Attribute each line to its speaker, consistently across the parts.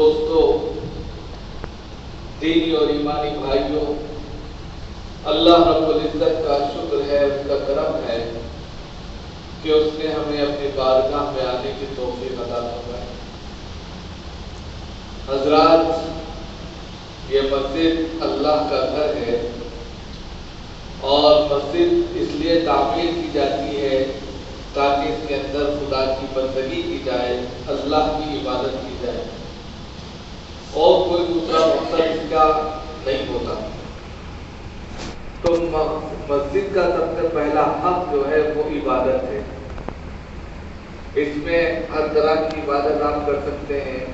Speaker 1: دوستوں، دینی اور ایمانی بھائیوں، اللہ رب العزت کا شکر ہے، اس کا کرم ہے کہ اس نے ہمیں اپنی بارگاہ میں آنے کی توفیق عطا فرمائی۔ حضرات، یہ مسجد اللہ کا گھر ہے اور مسجد اس لیے تعمیر کی جاتی ہے تاکہ اس کے اندر خدا کی بندگی کی جائے، اللہ کی عبادت کی جائے، اور کوئی دوسرا مقصد اس کا نہیں ہوتا۔ تو مسجد کا سب سے پہلا حق جو ہے وہ عبادت ہے۔ اس میں ہر طرح کی عبادت آپ کر سکتے ہیں۔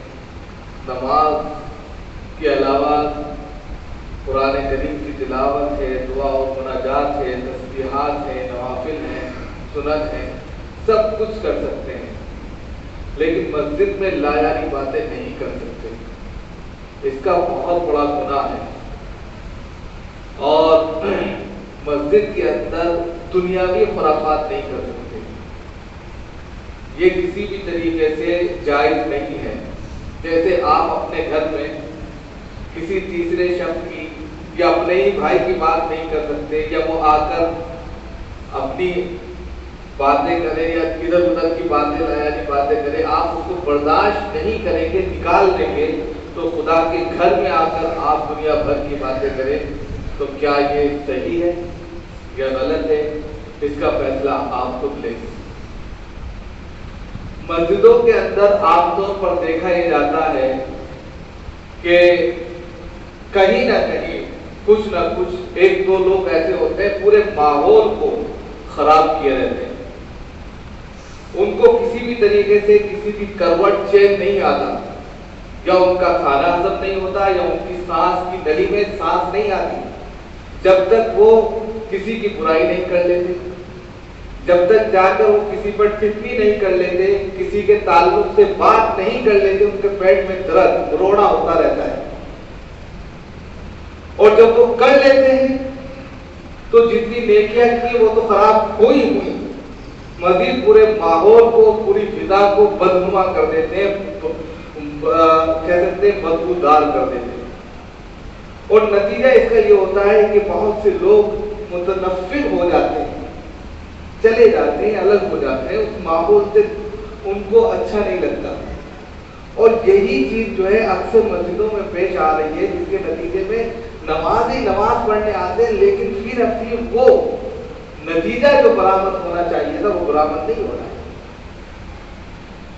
Speaker 1: نماز کے علاوہ قرآن کریم کی تلاوت ہے، دعا و مناجات ہے، تسبیحات ہیں، نوافل ہیں، سنن ہیں، سب کچھ کر سکتے ہیں، لیکن مسجد میں لایانی باتیں نہیں کر سکتے۔ اس کا بہت بڑا گناہ ہے۔ اور مسجد کے اندر دنیاوی خرافات نہیں کر سکتے، یہ کسی بھی طریقے سے جائز نہیں ہے۔ جیسے آپ اپنے گھر میں کسی تیسرے شخص کی یا اپنے ہی بھائی کی بات نہیں کر سکتے، یا وہ آ کر اپنی باتیں کرے یا ادھر ادھر کی باتیں لایانی باتیں کرے، آپ اس کو برداشت نہیں کریں گے، نکال دیں گے، تو خدا کے گھر میں آ کر آپ دنیا بھر کی باتیں کریں تو کیا یہ صحیح ہے یا غلط ہے؟ اس کا فیصلہ آپ خود لیں۔ مسجدوں کے اندر عام طور پر دیکھا یہ جاتا ہے کہ کہیں نہ کہیں کچھ نہ کچھ ایک دو لوگ ایسے ہوتے ہیں پورے ماحول کو خراب کیے رہتے ہیں۔ ان کو کسی بھی طریقے سے کسی بھی کروٹ چین نہیں آتا، یا ان کا کھانا ہضم نہیں ہوتا، یا ان کی سانس کی نلی میں سانس نہیں آتی، جب تک وہ کسی کی برائی نہیں کر لیتے، جب تک جا کر وہ کسی پر ٹپنی نہیں کر لیتے، کسی کے تعلق سے بات نہیں کر لیتے، ان کے پیٹ میں درد رونا ہوتا رہتا ہے۔ اور جب وہ کر لیتے ہیں تو جتنی نیکیاں کی وہ تو خراب ہوئی ہوئی، مزید پورے ماحول کو، پوری فضا کو بدنما کر دیتے ہیں، کہہ سکتے ہیں بدبودار کر دیتے ہیں۔ اور نتیجہ اس کا یہ ہوتا ہے کہ بہت سے لوگ متنفر ہو جاتے ہیں، چلے جاتے ہیں، الگ ہو جاتے ہیں، اس ماحول سے ان کو اچھا نہیں لگتا۔ اور یہی چیز جو ہے اکثر مسجدوں میں پیش آ رہی ہے، جس کے نتیجے میں نمازی نماز پڑھنے آتے ہیں، لیکن پھر اپنی وہ نتیجہ جو برآمد ہونا چاہیے تھا وہ برآمد نہیں ہو رہا ہے۔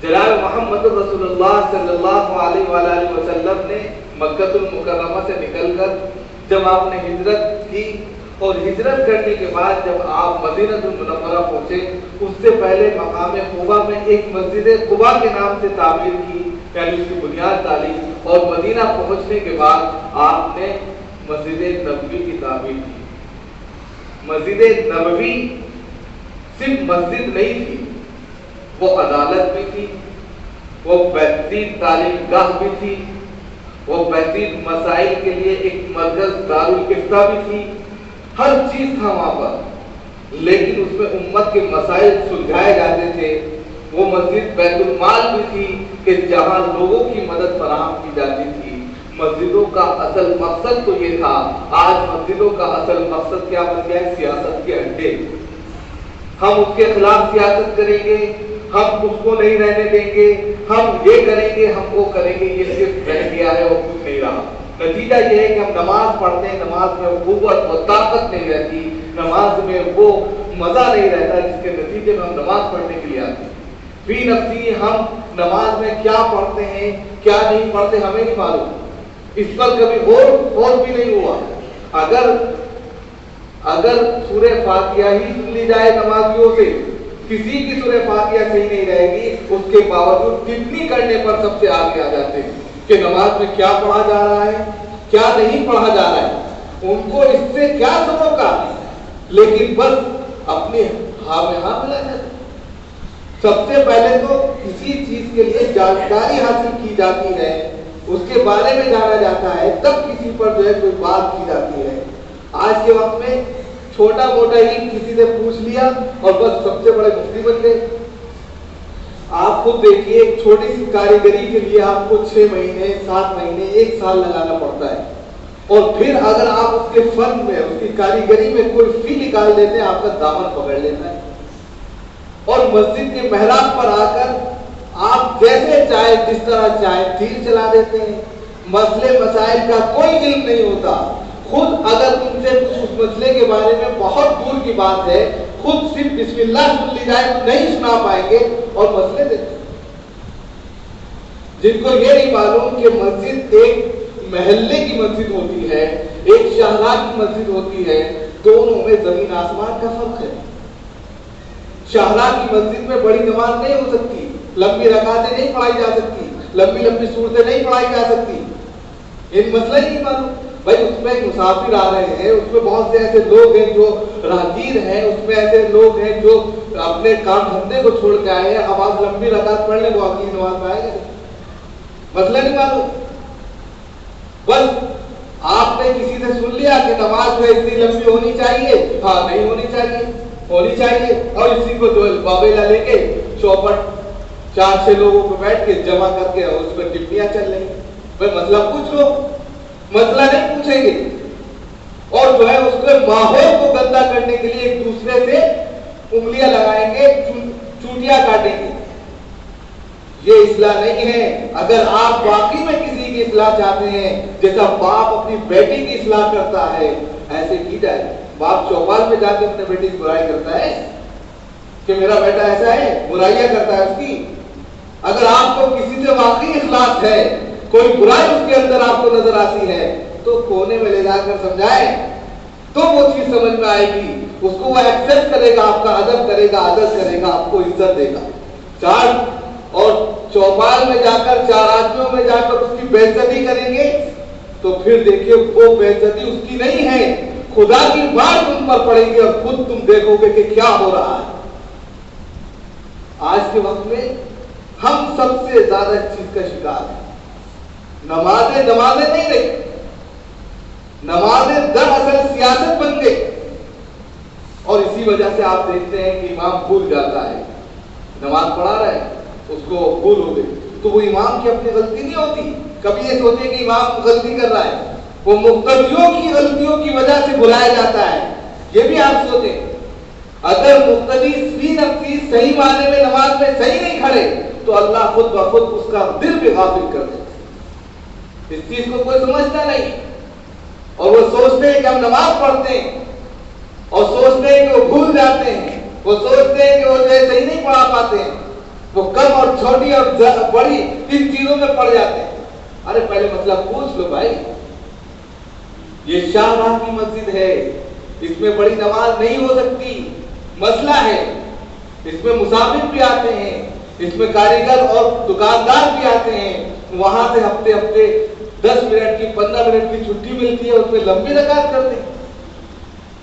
Speaker 1: جناب محمد رسول اللہ صلی اللہ علیہ وآلہ وسلم نے مکہ المکرمہ سے نکل کر جب آپ نے ہجرت کی، اور ہجرت کرنے کے بعد جب آپ مدینہ المنورہ پہنچے، اس سے پہلے مقام قباء میں ایک مسجد قباء کے نام سے تعمیر کی، یعنی اس کی بنیاد ڈالی، اور مدینہ پہنچنے کے بعد آپ نے مسجد نبوی کی تعمیر کی۔ مسجد نبوی صرف مسجد نہیں تھی، وہ عدالت بھی تھی، وہ بہترین تعلیم گاہ بھی تھی، وہ بہترین مسائل کے لیے ایک مرکز دارالافتاء بھی تھی، ہر چیز تھا وہاں پر، لیکن اس میں امت کے مسائل سلجھائے جاتے تھے۔ وہ مسجد بیت المال بھی تھی کہ جہاں لوگوں کی مدد فراہم کی جاتی تھی۔ مسجدوں کا اصل مقصد تو یہ تھا، آج مسجدوں کا اصل مقصد کیا بن گیا ہے؟ سیاست کے اڈے۔ ہم اس کے خلاف سیاست کریں گے، ہم اس کو نہیں رہنے دیں گے، ہم یہ کریں گے، ہم وہ کریں گے، یہ صرف رہ گیا ہے اور کچھ نہیں رہا۔ نتیجہ یہ ہے کہ ہم نماز پڑھتے ہیں، نماز میں قوت و طاقت نہیں رہتی، نماز میں وہ مزہ نہیں رہتا جس کے نتیجے میں ہم نماز پڑھنے کے لیے آتے ہیں۔ فی نفسی ہم نماز میں کیا پڑھتے ہیں کیا نہیں پڑھتے ہمیں نہیں معلوم، اس پر کبھی غور بھی نہیں ہوا۔ اگر سورہ فاتحہ ہی سن لی جائے نمازیوں سے، کسی کی سورہ فاتحہ صحیح نہیں رہے گی، اس کے باوجود ٹپنی کرنے پر سب سے آگے آ جاتے ہیں کہ نماز میں کیا پڑھا جا رہا ہے کیا نہیں پڑھا جا رہا ہے، ان کو اس سے کیا سبق، لیکن بس اپنے ہاں میں ہاں ملا جاتا۔ سب سے پہلے تو کسی چیز کے لیے جانکاری حاصل کی جاتی ہے، اس کے بارے میں جانا جاتا ہے، تب کسی پر جو ہے کوئی بات کی جاتی ہے۔ آج کے وقت میں چھوٹا موٹا ہی کسی سے پوچھ لیا اور بس سب سے بڑے مفتی بن گئے۔ آپ خود دیکھیے، ایک چھوٹی سی کاریگری کے لیے آپ کو 6 مہینے 7 مہینے 1 سال لگانا پڑتا ہے، اور پھر اگر آپ اس کے فن میں اس کی کاریگری میں کوئی فی نکال لیتے ہیں آپ کا دامن پکڑ لیتا ہے، اور مسجد کے محراب پر آ کر آپ جیسے چاہے جس طرح چاہے تیر چلا دیتے ہیں، مسئلے مسائل کا کوئی علم نہیں ہوتا، خود اگر تم سے اس مسئلے کے بارے میں بہت دور کی بات ہے، خود صرف بسم اللہ سن لی جائے تو نہیں سنا پائیں گے اور مسئلے دیتے، جن کو یہ نہیں معلوم کہ مسجد ایک محلے کی مسجد ہوتی ہے، ایک شاہراہ کی مسجد ہوتی ہے، دونوں میں زمین آسمان کا فرق ہے۔ شاہراہ کی مسجد میں بڑی نماز نہیں ہو سکتی، لمبی رکعتیں نہیں پڑھائی جا سکتی، لمبی لمبی صورتیں نہیں پڑھائی جا سکتی، یہ مسئلہ ہی نہیں معلوم بھائی۔ اس میں مسافر آ رہے ہیں، اس میں بہت سے ایسے لوگ ہیں جو راہگیر ہیں، اس میں ایسے لوگ ہیں جو اپنے کام دھندے کو چھوڑ کے آئے ہیں، اب آپ لمبی رکعت پڑھ لیں وہ اگلی نماز میں آئے گا، مسئلہ نہیں معلوم۔ بس آپ نے کسی سے سن لیا کہ نماز میں اتنی لمبی ہونی چاہیے، ہاں نہیں ہونی چاہیے، ہونی چاہیے، اور اسی کو جو بابیلا لے کے چوپٹ 4-6 لوگوں کو بیٹھ کے جمع کر کے اس پر ٹپڑیاں چل رہی ہیں۔ بھائی مسئلہ پوچھ لو، مسئلہ نہیں پوچھیں گے، اور جو ہے اس کے ماحول کو گندا کرنے کے لیے ایک دوسرے سے انگلیاں لگائیں گے، چوٹیاں کاٹیں گے، یہ اصلاح نہیں ہے۔ اگر آپ واقعی میں کسی کی اصلاح چاہتے ہیں، جیسا باپ اپنی بیٹی کی اصلاح کرتا ہے ایسے کی جائے۔ باپ چوپال میں جا کے اپنے بیٹی کی برائی کرتا ہے کہ میرا بیٹا ایسا ہے، برائیاں کرتا ہے اس کی۔ اگر آپ کو کسی سے واقعی اخلاص ہے، کوئی برائی اس کے اندر آپ کو نظر آتی ہے، تو کونے میں لے جا کر سمجھائیں تو وہ چیز سمجھ میں آئے گی، اس کو وہ ایکسپٹ کرے گا، آپ کا ادب کرے گا، عزت کرے گا، آپ کو عزت دے گا۔ اور چوپال میں جا کر 4 آدمیوں میں جا کر اس کی بے عزتی کریں گے تو پھر دیکھیے وہ بے عزتی اس کی نہیں ہے، خدا کی بات تم پر پڑے گی اور خود تم دیکھو گے کہ کیا ہو رہا ہے۔ آج کے وقت میں ہم سب سے زیادہ اس چیز کا شکار ہیں۔ نمازیں نہیں رہی، نمازیں دراصل سیاست بن گئی، اور اسی وجہ سے آپ دیکھتے ہیں کہ امام بھول جاتا ہے، نماز پڑھا رہا ہے اس کو بھول ہو گئی، تو وہ امام کی اپنی غلطی نہیں ہوتی، کبھی یہ سوچے کہ امام غلطی کر رہا ہے، وہ مقتدیوں کی غلطیوں کی وجہ سے بلایا جاتا ہے، یہ بھی آپ سوچیں۔ اگر مقتدی فی نفسی صحیح معنی میں نماز میں صحیح نہیں کھڑے تو اللہ خود بخود اس کا دل بھی غافل کر دیتا ہے، اس چیز کو کوئی سمجھتا نہیں، اور وہ سوچتے ہیں کہ ہم نماز پڑھتے ہیں، اور سوچتے ہیں کہ وہ بھول جاتے ہیں، وہ سوچتے ہیں کہ وہ جو صحیح نہیں پڑھا پاتے ہیں، وہ کم اور چھوٹی اور بڑی 3 چیزوں میں پڑ جاتے ہیں۔ ارے پہلے مسئلہ پوچھ لو بھائی، یہ شاہراہ کی مسجد ہے، اس میں بڑی نماز نہیں ہو سکتی، مسئلہ ہے، اس میں مسافر بھی آتے ہیں، اس میں کاریگر اور دکاندار بھی آتے ہیں، وہاں سے ہفتے 10 منٹ کی 15 منٹ کی چھٹی ملتی ہے، اس میں لمبی رکعت کرتے ہیں،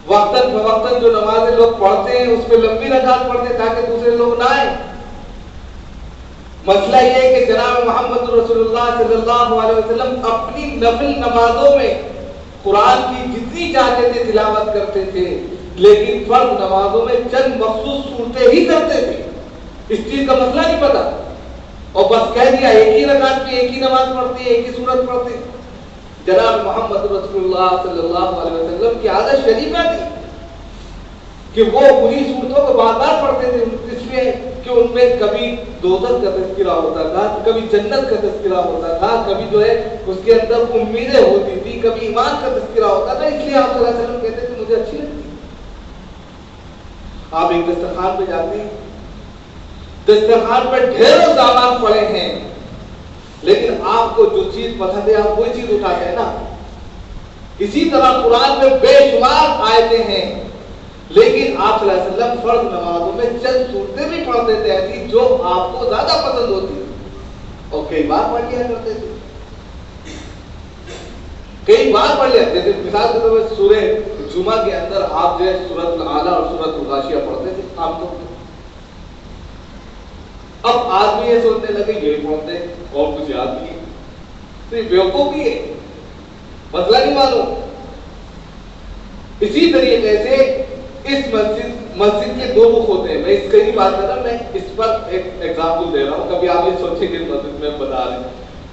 Speaker 1: وقتاً فوقتاً جو نمازیں لوگ پڑھتے ہیں اس میں لمبی رکعت پڑھتے ہیں تاکہ دوسرے لوگ نہ آئیں۔ مسئلہ یہ ہے کہ جناب محمد رسول اللہ صلی اللہ علیہ وسلم اپنی نفل نمازوں میں قرآن کی جتنی چاہتے تھے تلاوت کرتے تھے، لیکن فرض نمازوں میں چند مخصوص صورتیں ہی کرتے تھے، اس چیز کا مسئلہ نہیں پتا، اور بس کہہ دیا ایک ہی رکعت میں ایک ہی نماز پڑھتے ہیں، ایک ہی سورت پڑھتے ہیں۔ جناب محمد رسول اللہ صلی اللہ علیہ وسلم کی عادت شریفہ تھی کہ وہ انہی صورتوں کو بار بار پڑھتے تھے، اس لیے کہ ان میں کبھی دوزخ کا تذکرہ ہوتا تھا، کبھی جنت کا تذکرہ ہوتا تھا، کبھی جو ہے اس کے اندر امیدیں ہوتی تھی، کبھی ایمان کا تذکرہ ہوتا تھا، اس لیے آپ صلی اللہ علیہ وسلم کہتے تھے مجھے اچھی لگتی۔ آپ ایک دسترخوان پہ جاتے ہیں، دسترخوان پہ ڈھیروں سامان پڑے ہیں، لیکن آپ کو جو چیز پسند ہے آپ وہی چیز اٹھاتے ہیں نا۔ اسی طرح قرآن میں بے شمار آیتیں ہیں، لیکن آپ صلی اللہ علیہ وسلم فرض نمازوں میں چند صورتیں بھی پڑھتے تھے ایسی جو آپ کو زیادہ پسند ہوتی تھی، اور کئی بار پڑھ لیا کرتے تھے، کئی بار پڑھ لیا۔ جیسے مثال کے طور پر سورہ جمعہ کے اندر آپ جو ہے سورۃ الاعلیٰ اور سورۃ الغاشیہ پڑھتے تھے عام طور پر۔ اب آدمی یہ سوچنے لگے یہ پڑھتے اور کچھ یاد نہیں، تو یہ بیوقوفی ہے، مسئلہ نہیں معلوم۔ اسی طریقے سے اس مسجد کے 2 رخ ہوتے ہیں، میں اس کی نہیں بات کر رہا، میں اس پر ایک ایگزامپل دے رہا ہوں، کبھی آپ یہ سوچیں کہ مسجد میں بتا رہے ہیں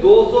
Speaker 1: 200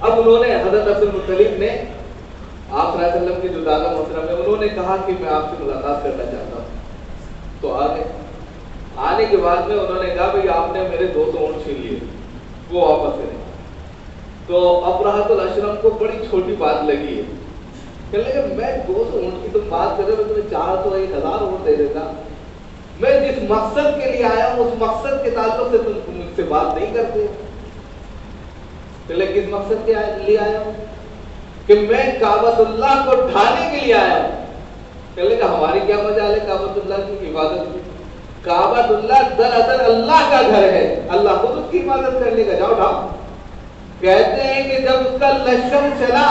Speaker 1: اب انہوں نے حضرت عبد المطلب نے آپ صلی اللہ علیہ وسلم کے جو دادا محترم ہے انہوں نے کہا کہ میں آپ سے ملاقات کرنا چاہتا ہوں. تو آنے کے بعد میں انہوں نے کہا بھائی آپ نے میرے 200 اونٹ چھین لیے, وہ واپس کریں. تو ابرہۃ الاشرم کو بڑی چھوٹی بات لگی ہے. کہنے لگے میں 200 اونٹ کی تم بات کر رہے ہو, میں تمہیں 400 1000 اونٹ دے دیتا. میں جس مقصد کے لیے آیا ہوں اس مقصد کے تعلق سے تم مجھ سے بات نہیں کرتے. کس مقصد کے لیے آیا ہوں؟ کہ میں کعبۃ اللہ کو ڈھانے کے لیے آیا ہوں. کہنے لگا ہماری کیا مجال ہے کعبۃ اللہ کی حفاظت کی؟ کعبۃ اللہ دراصل اللہ کا گھر ہے, اللہ خود اس کی حفاظت کرنے کا. جاؤ ڈھاؤ. کہتے ہیں کہ جب اس کا لشکر چلا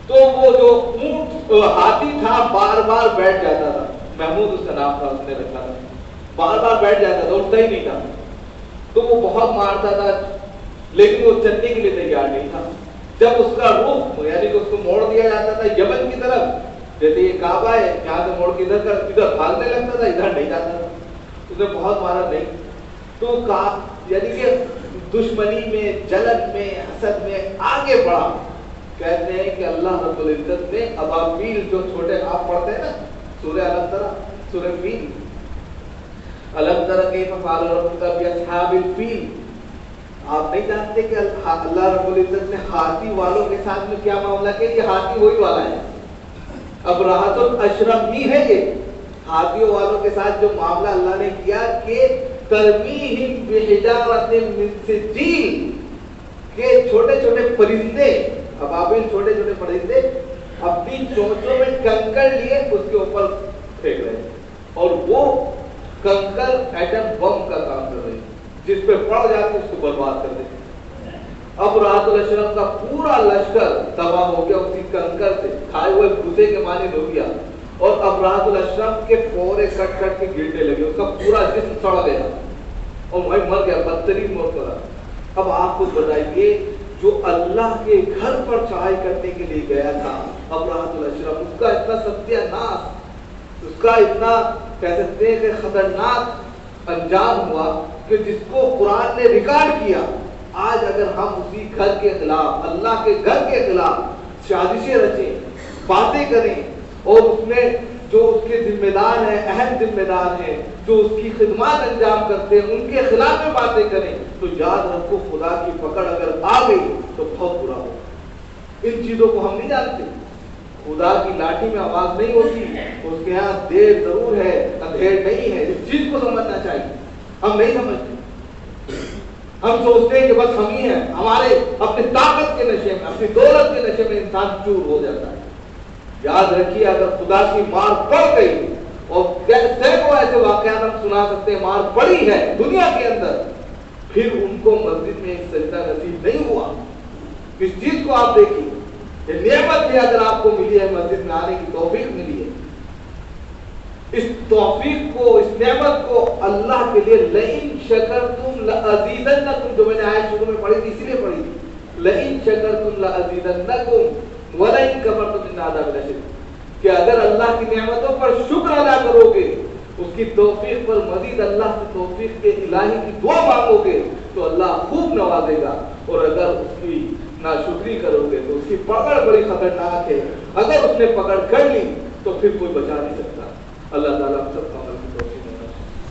Speaker 1: تو وہ جو اونٹ ہاتھی تھا بار بار بیٹھ جاتا تھا. محمود اس کا نام تھا, اس نے رکھا تھا. بار بار بیٹھ جاتا تھا, اٹھتا ہی نہیں تھا. تو وہ بہت مارتا تھا لیکن وہ چلنے کے لیے تیار نہیں تھا. جب اس کا رخ یعنی کہ اس کو موڑ دیا جاتا تھا یمن کی طرف, جیسے یہ کعبہ ہے یہاں سے موڑ کے ادھر بھاگنے لگتا تھا, ادھر نہیں جاتا تھا. اس نے بہت مارا نہیں. تو یعنی کہ دشمنی میں, جلن میں, حسد میں آگے بڑھا. کہتے ہیں کہ اللہ رب العزت نے ابابیل جو چھوٹے آپ پڑھتے ہیں نا سورہ الم ترا, سورہ فیل, الم ترا کیف فعل ربک باصحاب الفیل. آپ نہیں جانتے کہ اللہ رب العزت نے ہاتھی والوں کے ساتھ میں کیا معاملہ کیا؟ یہ ہاتھی وہی والا ہے, ابرہۃ الاشرم ہی ہے. یہ ہاتھیوں والوں کے ساتھ جو معاملہ اللہ نے کیا کہ ترمیہم بحجارۃ من سجیل, کہ چھوٹے چھوٹے پرندے, ابابیل چھوٹے چھوٹے پرندے اپنی چونچوں میں کنکر لیے اس کے اوپر پھینک رہے ہیں, اور وہ کنکر ایٹم بم کا کام کر رہے ہیں, جس پہ پڑ جاتے اس کو برباد کر دیتے. ابرہۃ الاشرم کا پورا لشکر تباہ ہو گیا اسی کنکر سے, کھائے ہوئے بھوسے کے معنی ہو گیا. اور ابرہۃ الاشرم کے پورے کٹ کٹ کے گرنے لگے, اس کا پورا جسم سڑ گیا اور وہیں مر گیا, بدترین موت کرا. اب آپ خود بتائیے جو اللہ کے گھر پر چڑھائی کرنے کے لیے گیا تھا ابرہۃ الاشرم, اس کا اتنا ستیہ ناش, اس کا اتنا کہہ سکتے ہیں کہ خطرناک انجام ہوا کہ جس کو قرآن نے ریکارڈ کیا. آج اگر ہم اسی گھر کے خلاف, اللہ کے گھر کے خلاف سازشیں رچیں, باتیں کریں, اور اس میں جو اس کے ذمہ دار ہیں, اہم ذمہ دار ہیں, جو اس کی خدمات انجام کرتے ہیں, ان کے خلاف میں باتیں کریں, تو یاد رکھو خدا کی پکڑ اگر آ گئی تو بہت برا ہو. ان چیزوں کو ہم نہیں جانتے. خدا کی لاٹھی میں آواز نہیں ہوتی, اس کے یہاں دیر ضرور ہے, اندھیر نہیں ہے. اس چیز کو سمجھنا چاہیے. ہم نہیں سمجھتے. ہم سوچتے ہیں کہ بس ہم ہی ہیں, ہمارے اپنی طاقت کے نشے میں, اپنی دولت کے نشے میں انسان چور ہو جاتا ہے. یاد رکھیے اگر خدا کی مار پڑ گئی, اور سینکڑوں ایسے واقعات ہم سنا سکتے ہیں مار پڑی ہے دنیا کے اندر, پھر ان کو مسجد میں ایک سجدہ نصیب نہیں ہوا. اس چیز کو آپ دیکھیے, یہ نعمت بھی اگر آپ کو ملی ہے, مسجد میں آنے کی توفیق ملی ہے, اس توفیق کو, اس نعمت کو اللہ کے لیے لئن شکرتم لازیدنکم, جو میں نے آیت شروع میں پڑھی تھی اسی لیے پڑھی تھی, لئن شکرتم لازیدنکم ولئن کفرتم ان عذاب لشدید, کہ اگر اللہ کی نعمتوں پر شکر ادا کرو گے, اس کی توفیق پر مزید اللہ کی توفیق کے الہی کی دعا مانگو گے تو اللہ خوب نوازے گا. اور اگر اس کی ناشکری کرو گے تو اس کی پکڑ بڑی خطرناک ہے. اگر اس نے پکڑ کر لی تو پھر کوئی بچا نہیں سکتا. اللہ تعالیٰ ہم سب